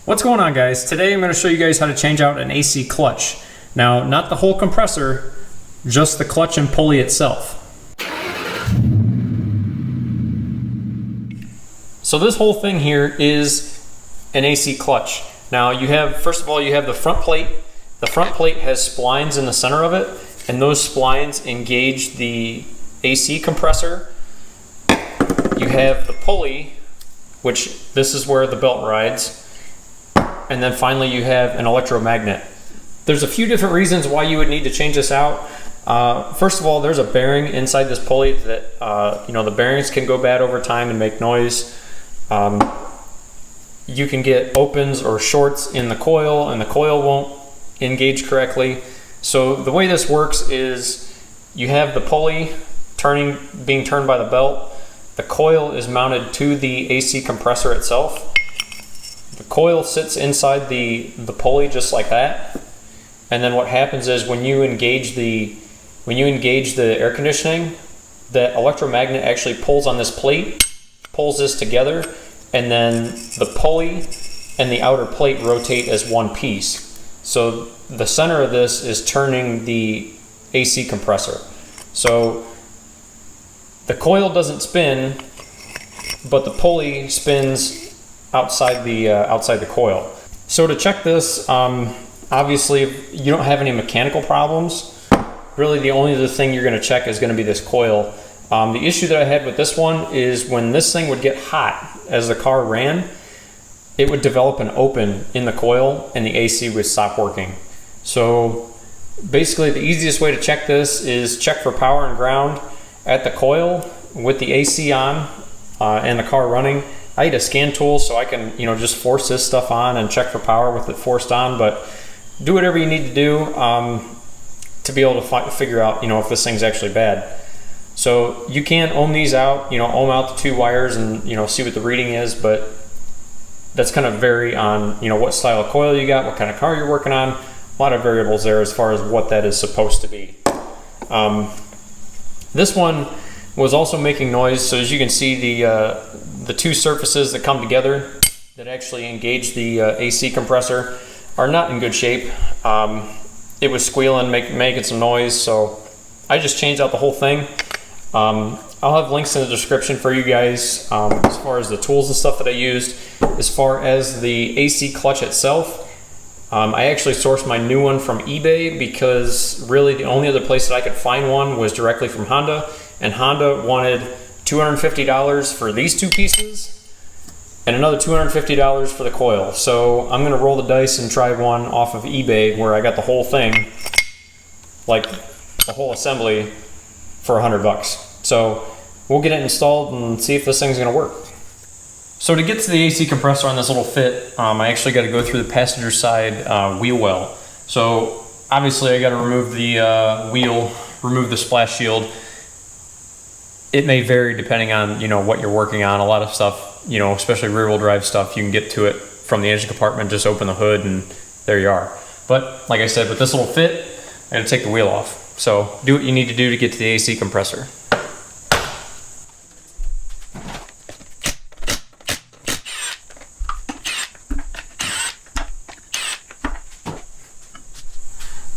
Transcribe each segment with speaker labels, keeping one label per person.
Speaker 1: What's going on, guys? Today I'm going to show you guys how to change out an AC clutch. Now, not the whole compressor, just the clutch and pulley itself. So this whole thing here is an AC clutch. Now you have, first of all, you have the front plate. The front plate has splines in the center of it, and those splines engage the AC compressor. You have the pulley, which this is where the belt rides. And then finally you have an electromagnet. There's a few different reasons why you would need to change this out. First of all, there's a bearing inside this pulley that, the bearings can go bad over time and make noise. You can get opens or shorts in the coil, and the coil won't engage correctly. So the way this works is you have the pulley being turned by the belt. The coil is mounted to the AC compressor itself. The coil sits inside the pulley just like that. And then what happens is when you engage the air conditioning, the electromagnet actually pulls on this plate, pulls this together, and then the pulley and the outer plate rotate as one piece. So the center of this is turning the AC compressor. So the coil doesn't spin, but the pulley spins outside the coil. So to check this, obviously if you don't have any mechanical problems, really the only other thing you're going to check is going to be this coil. The issue that I had with this one is when this thing would get hot as the car ran, it would develop an open in the coil and the AC would stop working. So basically the easiest way to check this is check for power and ground at the coil with the AC on and the car running. I need a scan tool so I can just force this stuff on and check for power with it forced on, but do whatever you need to do to be able to figure out if this thing's actually bad. So you can ohm these out, ohm out the two wires and see what the reading is, but that's kind of vary on what style of coil you got, what kind of car you're working on. A lot of variables there as far as what that is supposed to be. This one was also making noise, so as you can see the two surfaces that come together that actually engage the AC compressor are not in good shape. It was squealing, making some noise, so I just changed out the whole thing. I'll have links in the description for you guys as far as the tools and stuff that I used. As far as the AC clutch itself, I actually sourced my new one from eBay because really the only other place that I could find one was directly from Honda, and Honda wanted $250 for these two pieces and another $250 for the coil. So I'm gonna roll the dice and try one off of eBay where I got the whole thing, like the whole assembly, for $100. So we'll get it installed and see if this thing's gonna work. So to get to the AC compressor on this little fit, I actually got to go through the passenger side wheel well. So obviously I got to remove the wheel, remove the splash shield. It may vary depending on what you're working on. A lot of stuff, especially rear wheel drive stuff, you can get to it from the engine compartment, just open the hood and there you are. But like I said, with this little fit, I'm gonna take the wheel off. So do what you need to do to get to the AC compressor.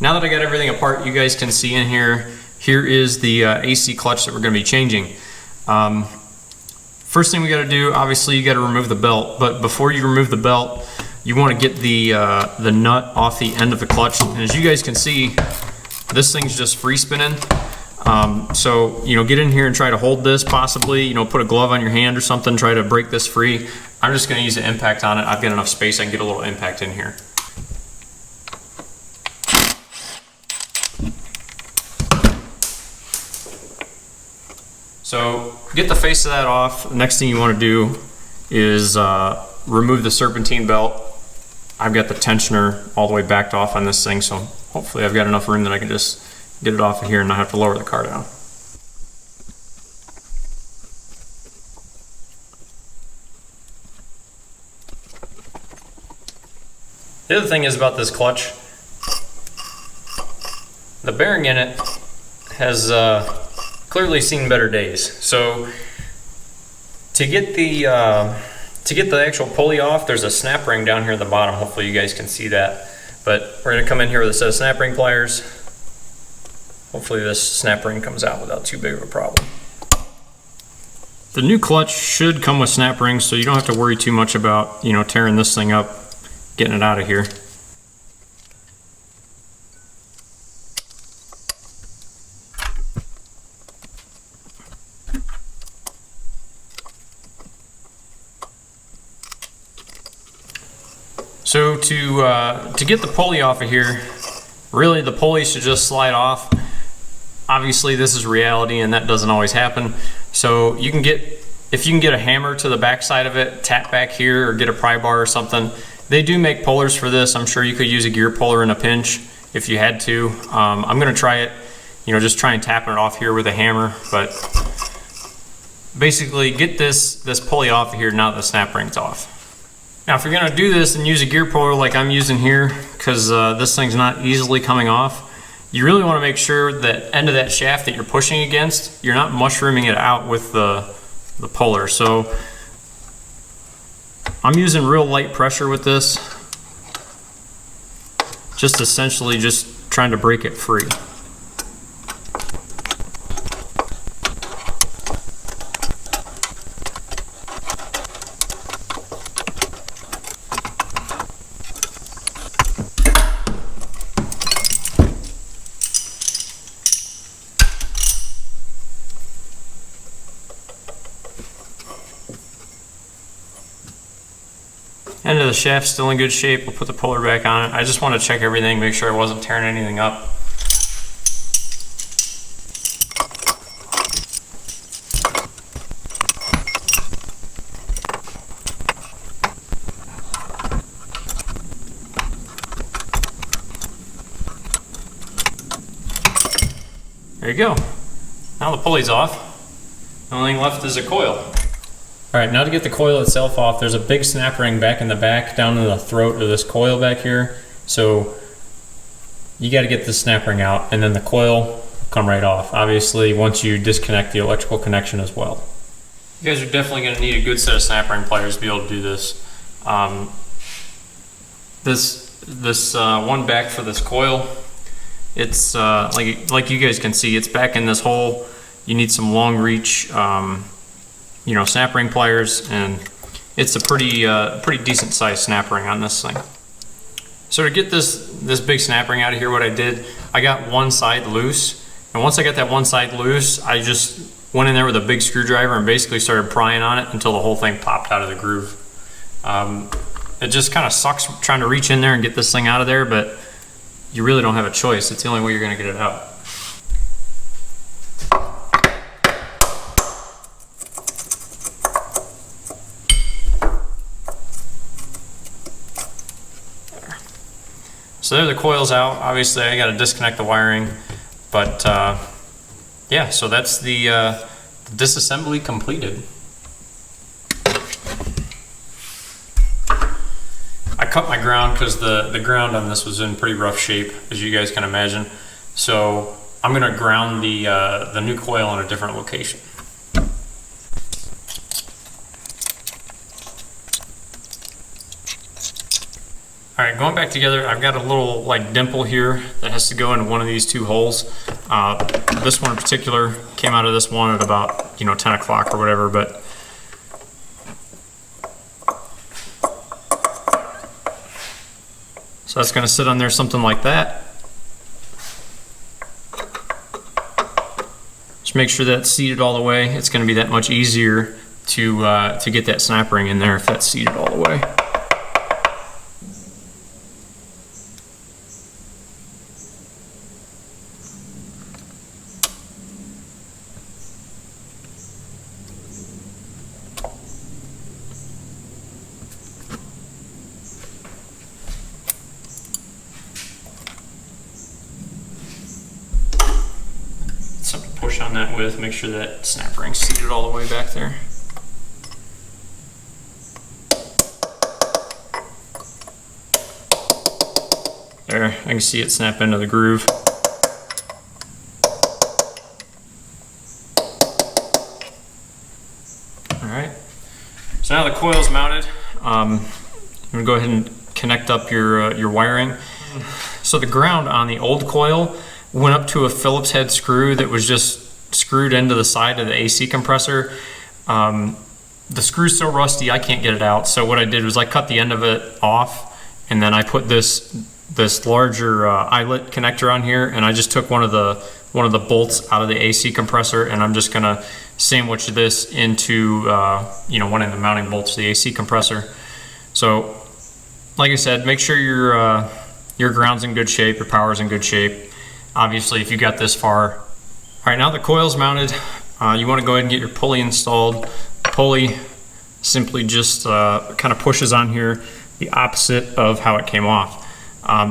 Speaker 1: Now that I got everything apart, you guys can see in here, here is the AC clutch that we're going to be changing. First thing we got to do, obviously you got to remove the belt, but before you remove the belt, you want to get the nut off the end of the clutch. And as you guys can see, this thing's just free spinning. So get in here and try to hold this, possibly put a glove on your hand or something, try to break this free. I'm just going to use an impact on it. I've got enough space, I can get a little impact in here. So get the face of that off. The next thing you want to do is remove the serpentine belt. I've got the tensioner all the way backed off on this thing, so hopefully I've got enough room that I can just get it off of here and not have to lower the car down. The other thing is about this clutch, the bearing in it has clearly seen better days. So to get the To get the actual pulley off, there's a snap ring down here at the bottom. Hopefully you guys can see that. But we're gonna come in here with a set of snap ring pliers. Hopefully this snap ring comes out without too big of a problem. The new clutch should come with snap rings, so you don't have to worry too much about, you know, tearing this thing up, getting it out of here. So to get the pulley off of here, really the pulley should just slide off. Obviously this is reality and that doesn't always happen. So you can get, if you can get a hammer to the back side of it, tap back here or get a pry bar or something. They do make pullers for this. I'm sure you could use a gear puller in a pinch if you had to. I'm gonna try it, you know, just try and tapping it off here with a hammer, but basically get this pulley off of here now that the snap ring's off. Now if you're gonna do this and use a gear puller like I'm using here, because this thing's not easily coming off, you really want to make sure that end of that shaft that you're pushing against, you're not mushrooming it out with the puller. So I'm using real light pressure with this, just essentially just trying to break it free. End of the shaft still in good shape. We'll put the puller back on it. I just want to check everything, make sure I wasn't tearing anything up. There you go. Now the pulley's off. The only thing left is a coil. All right, now to get the coil itself off, there's a big snap ring back in the back, down in the throat of this coil back here. So you got to get this snap ring out, and then the coil will come right off. Obviously, once you disconnect the electrical connection as well. You guys are definitely going to need a good set of snap ring pliers to be able to do this. This one back for this coil, it's like you guys can see, it's back in this hole. You need some long reach, you know, snap ring pliers, and it's a pretty decent sized snap ring on this thing. So to get this big snap ring out of here, what I did, I got one side loose, and once I got that one side loose, I just went in there with a big screwdriver and basically started prying on it until the whole thing popped out of the groove. It just kind of sucks trying to reach in there and get this thing out of there, but you really don't have a choice. It's the only way you're going to get it out. So there the coil's out. Obviously I got to disconnect the wiring, but yeah, so that's the disassembly completed. I cut my ground because the ground on this was in pretty rough shape, as you guys can imagine. So I'm gonna ground the new coil in a different location. All right, going back together, I've got a little like dimple here that has to go into one of these two holes. This one in particular came out of this one at about 10 o'clock or whatever, but so that's going to sit on there something like that. Just make sure that's seated all the way. It's going to be that much easier to get that snap ring in there if that's seated all the way. Something to push on that with, make sure that snap ring's seated all the way back there. There, I can see it snap into the groove. Alright, so now the coil's mounted, I'm gonna go ahead and connect up your wiring. So the ground on the old coil went up to a Phillips head screw that was just screwed into the side of the AC compressor. The screw's so rusty I can't get it out, so what I did was I cut the end of it off, and then I put this larger eyelet connector on here, and I just took one of the bolts out of the AC compressor, and I'm just gonna sandwich this into one of the mounting bolts to the AC compressor. So like I said, make sure your ground's in good shape, your power's in good shape. Obviously, if you got this far. All right, now the coil's mounted. You want to go ahead and get your pulley installed. The pulley simply just kind of pushes on here the opposite of how it came off.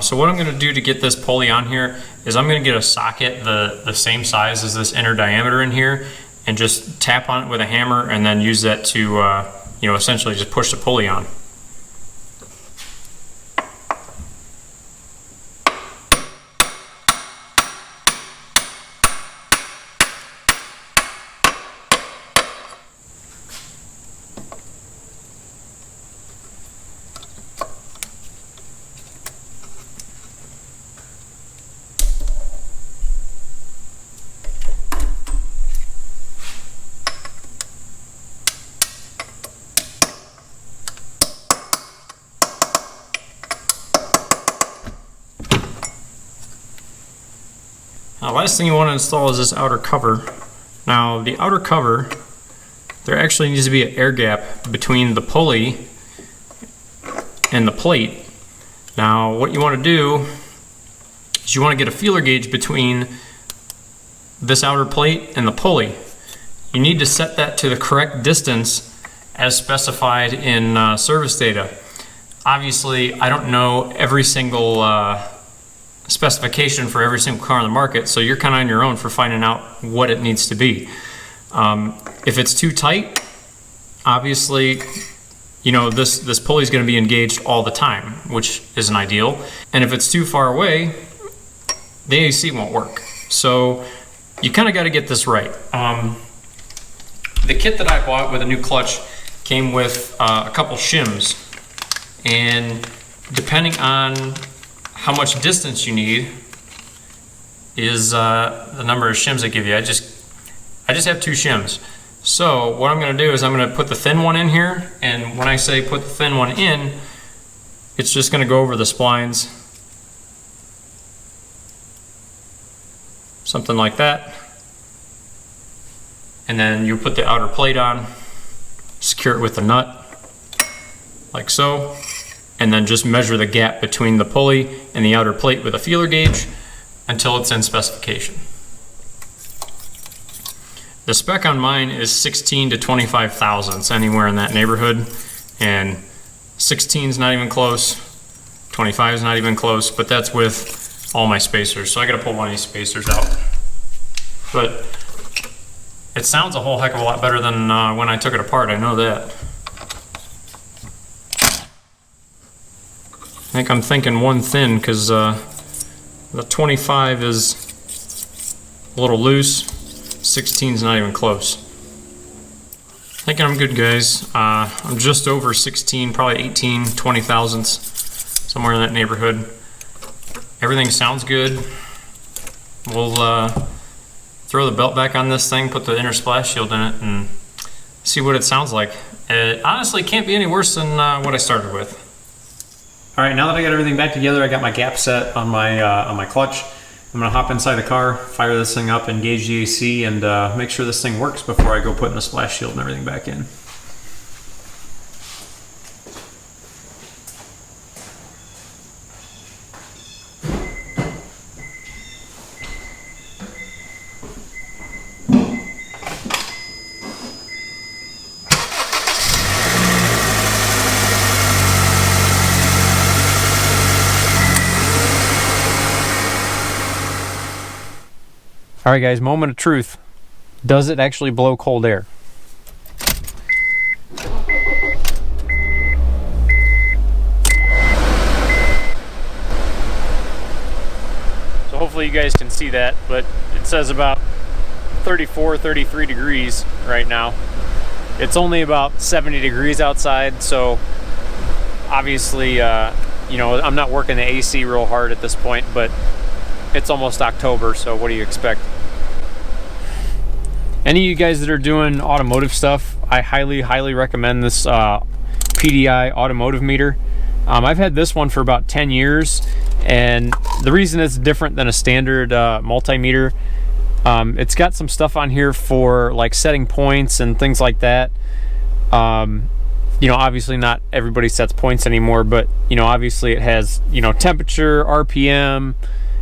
Speaker 1: So what I'm going to do to get this pulley on here is I'm going to get a socket the same size as this inner diameter in here, and just tap on it with a hammer, and then use that to essentially just push the pulley on. Now, last thing you want to install is this outer cover. Now, the outer cover, there actually needs to be an air gap between the pulley and the plate. Now, what you want to do is you want to get a feeler gauge between this outer plate and the pulley. You need to set that to the correct distance as specified in service data. Obviously, I don't know every single specification for every single car on the market, so you're kind of on your own for finding out what it needs to be. If it's too tight, obviously, this pulley is going to be engaged all the time, which isn't ideal. And if it's too far away, the AC won't work. So you kind of got to get this right. The kit that I bought with a new clutch came with a couple shims, and depending on how much distance you need is the number of shims they give you. I just have 2 shims. So what I'm going to do is I'm going to put the thin one in here, and when I say put the thin one in, it's just going to go over the splines, something like that, and then you put the outer plate on, secure it with the nut, like so, and then just measure the gap between the pulley and the outer plate with a feeler gauge until it's in specification. The spec on mine is 16 to 25 thousandths, anywhere in that neighborhood, and 16 is not even close, 25 is not even close, but that's with all my spacers. So I gotta pull one of these spacers out. But it sounds a whole heck of a lot better than when I took it apart, I know that. I think I'm thinking one thin, because the 25 is a little loose, 16 is not even close. Thinking I'm good, guys. I'm just over 16, probably 18, 20 thousandths, somewhere in that neighborhood. Everything sounds good. We'll throw the belt back on this thing, put the inner splash shield in it, and see what it sounds like. It honestly can't be any worse than what I started with. All right, now that I got everything back together, I got my gap set on my clutch. I'm gonna hop inside the car, fire this thing up, engage the AC, and make sure this thing works before I go putting the splash shield and everything back in. All right, guys, moment of truth. Does it actually blow cold air? So hopefully you guys can see that, but it says about 34, 33 degrees right now. It's only about 70 degrees outside, so obviously, you know, I'm not working the AC real hard at this point, but it's almost October, so what do you expect? Any of you guys that are doing automotive stuff, I highly recommend this PDI automotive meter. I've had this one for about 10 years, and the reason it's different than a standard multimeter, it's got some stuff on here for like setting points and things like that. You know, obviously not everybody sets points anymore, but you know, obviously it has, you know, temperature, RPM,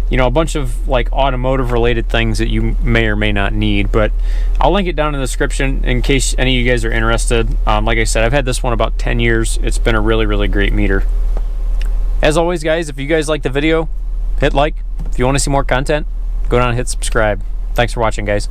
Speaker 1: you know, a bunch of like automotive related things that you may or may not need, but I'll link it down in the description in case any of you guys are interested. Like I said, I've had this one about 10 years. It's been a really great meter. As always, guys, if you guys like the video, hit like. If you want to see more content, go down and hit subscribe. Thanks for watching, guys.